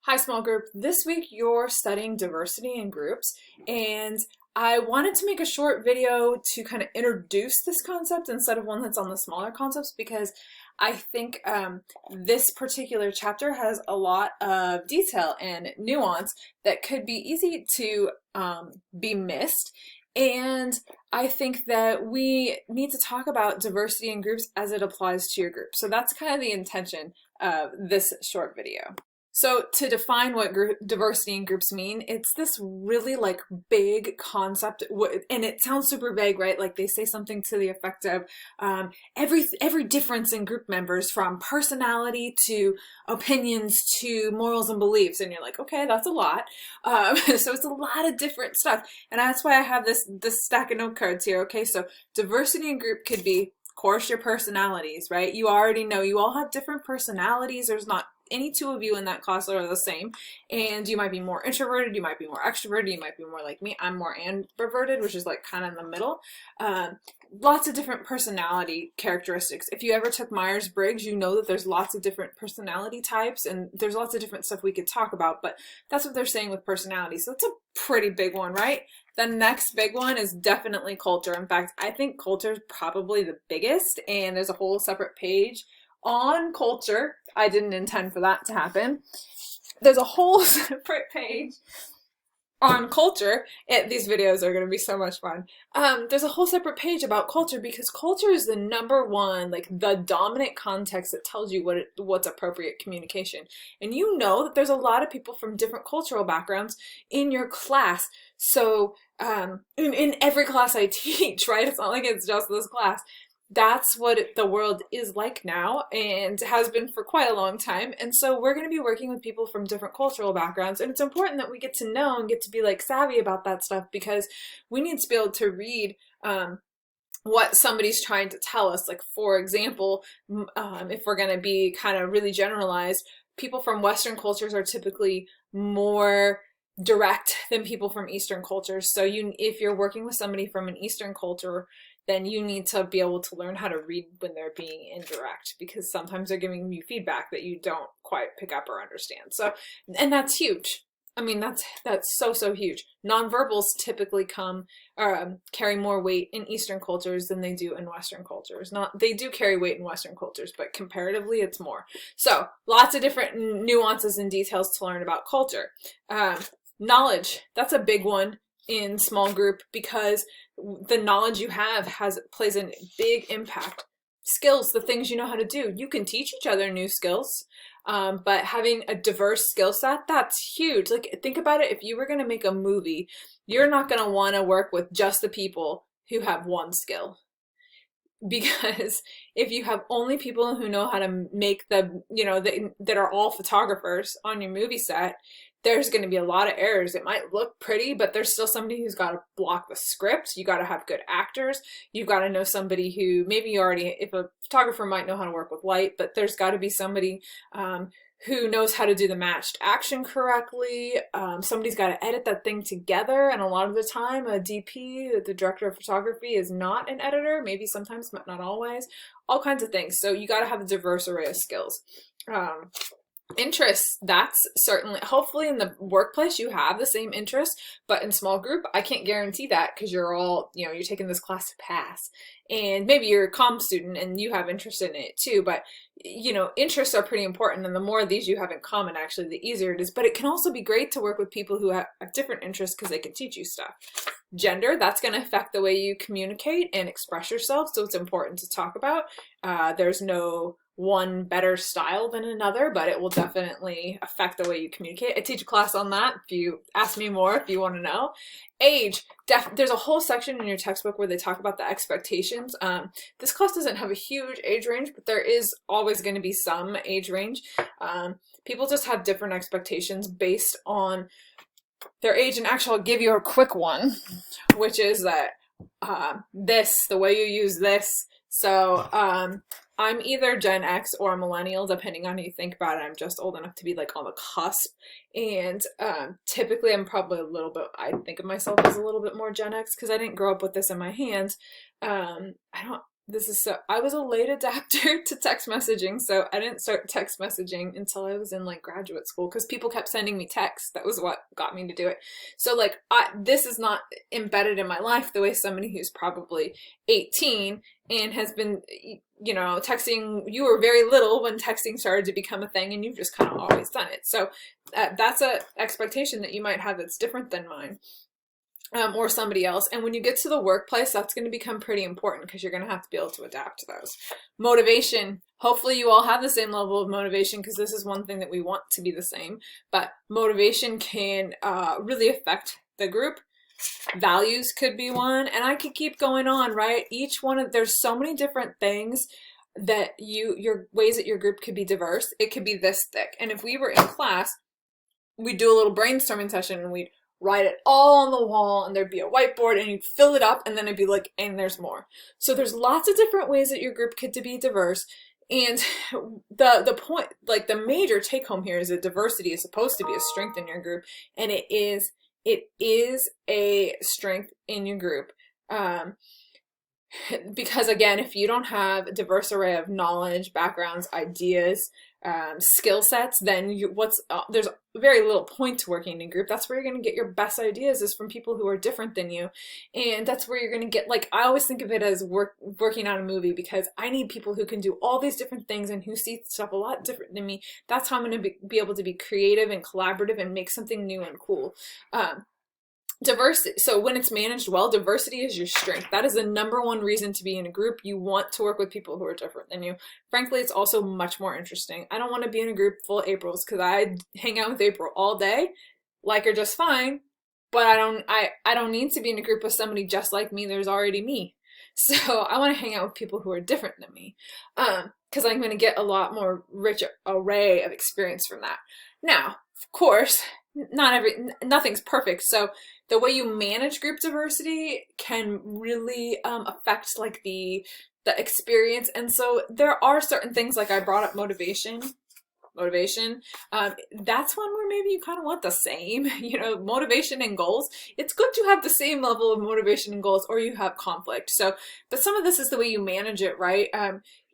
Hi, small group. This week you're studying diversity in groups, and I wanted to make a short video to kind of introduce this concept instead of one that's on the smaller concepts because I think this particular chapter has a lot of detail and nuance that could be easy to be missed. And I think that we need to talk about diversity in groups as it applies to your group. So that's kind of the intention of this short video. So to define what diversity in groups mean, it's this really big concept, and it sounds super vague, right? Like they say something to the effect of every difference in group members, from personality to opinions to morals and beliefs, and you're like, okay, that's a lot. So it's a lot of different stuff, and that's why I have this stack of note cards here. Okay, so diversity in group could be, of course, your personalities, right? You already know you all have different personalities. There's not any two of you in that class are the same, and you might be more introverted, you might be more extroverted, you might be more like me. I'm more ambiverted, which is like kind of in the middle. Lots of different personality characteristics. If you ever took Myers-Briggs, you know that there's lots of different personality types, and there's lots of different stuff we could talk about, but that's what they're saying with personality. So it's a pretty big one, right? The next big one is definitely culture. In fact, I think culture is probably the biggest, and there's a whole separate page on culture. I didn't intend for that to happen. There's a whole separate page on culture. These videos are going to be so much fun. There's a whole separate page about culture because culture is the number one, like the dominant context that tells you what's appropriate communication. And you know that there's a lot of people from different cultural backgrounds in your class. So in every class I teach, right? It's not like it's just this class. That's what the world is like now and has been for quite a long time. And so we're going to be working with people from different cultural backgrounds. And it's important that we get to know and get to be like savvy about that stuff, because we need to be able to read what somebody's trying to tell us. Like, for example, if we're going to be kind of really generalized, people from Western cultures are typically more direct than people from Eastern cultures. So if you're working with somebody from an Eastern culture, then you need to be able to learn how to read when they're being indirect, because sometimes they're giving you feedback that you don't quite pick up or understand. So, and that's huge. I mean, that's so huge. Nonverbals typically carry more weight in Eastern cultures than they do in Western cultures. They do carry weight in Western cultures, but comparatively it's more. So lots of different nuances and details to learn about culture. Knowledge, that's a big one in small group, because the knowledge you have plays a big impact. Skills, the things you know how to do. You can teach each other new skills, but having a diverse skill set, that's huge. Like, think about it. If you were going to make a movie, you're not going to want to work with just the people who have one skill. Because if you have only people who know how to make that are all photographers on your movie set, there's going to be a lot of errors. It might look pretty, but there's still somebody who's got to block the script. You got to have good actors. You've got to know somebody who if a photographer might know how to work with light, but there's got to be somebody who knows how to do the matched action correctly. Somebody's got to edit that thing together, and a lot of the time a DP, the director of photography, is not an editor. Maybe sometimes, but not always. All kinds of things. So you got to have a diverse array of skills. Interests, that's certainly, hopefully in the workplace you have the same interests, but in small group I can't guarantee that, because you're all, you're taking this class to pass, and maybe you're a comm student and you have interest in it too, but interests are pretty important, and the more of these you have in common, actually, the easier it is. But it can also be great to work with people who have different interests, because they can teach you stuff. Gender, that's going to affect the way you communicate and express yourself, so it's important to talk about. There's no one better style than another, but it will definitely affect the way you communicate. I teach a class on that. If you ask me more, if you want to know. Age, there's a whole section in your textbook where they talk about the expectations. This class doesn't have a huge age range, but there is always going to be some age range. People just have different expectations based on their age. And actually, I'll give you a quick one, which is that the way you use this. So I'm either Gen X or Millennial, depending on how you think about it. I'm just old enough to be like on the cusp. And typically I'm probably I think of myself as a little bit more Gen X, because I didn't grow up with this in my hands. I was a late adapter to text messaging, so I didn't start text messaging until I was in like graduate school because people kept sending me texts. That was what got me to do it. So like this is not embedded in my life the way somebody who's probably 18 and has been, you know, texting. You were very little when texting started to become a thing, and you've just kind of always done it. So that's a expectation that you might have that's different than mine. Or somebody else. And when you get to the workplace, that's going to become pretty important because you're going to have to be able to adapt to those. Motivation. Hopefully you all have the same level of motivation because this is one thing that we want to be the same. But motivation can really affect the group. Values could be one. And I could keep going on, right? Each one of, there's so many different things that your ways that your group could be diverse. It could be this thick. And if we were in class, we'd do a little brainstorming session and we'd write it all on the wall, and there'd be a whiteboard, and you'd fill it up, and then it'd be like, and there's more. So there's lots of different ways that your group could be diverse, and the point, like the major take home here is that diversity is supposed to be a strength in your group, and it is a strength in your group. Because again, if you don't have a diverse array of knowledge, backgrounds, ideas, skill sets, then there's very little point to working in a group. That's where you're going to get your best ideas is from people who are different than you. And that's where you're going to get, like, I always think of it as working on a movie because I need people who can do all these different things and who see stuff a lot different than me. That's how I'm going to be able to be creative and collaborative and make something new and cool. Diversity. So when it's managed well, diversity is your strength. That is the #1 reason to be in a group. You want to work with people who are different than you. Frankly, it's also much more interesting. I don't want to be in a group full of Aprils because I hang out with April all day, like her just fine, but I don't need to be in a group with somebody just like me. There's already me. So I want to hang out with people who are different than me because I'm going to get a lot more rich array of experience from that. Now, of course, nothing's perfect. So the way you manage group diversity can really affect like the experience. And so there are certain things, like I brought up motivation. That's one where maybe you kind of want the same, you know, motivation and goals. It's good to have the same level of motivation and goals, or you have conflict. So, but some of this is the way you manage it, right?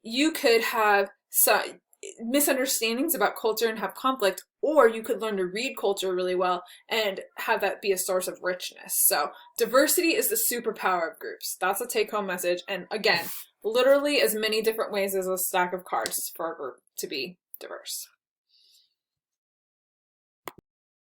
You could have some misunderstandings about culture and have conflict, or you could learn to read culture really well and have that be a source of richness. So diversity is the superpower of groups. That's a take-home message. And again, literally as many different ways as a stack of cards for a group to be diverse.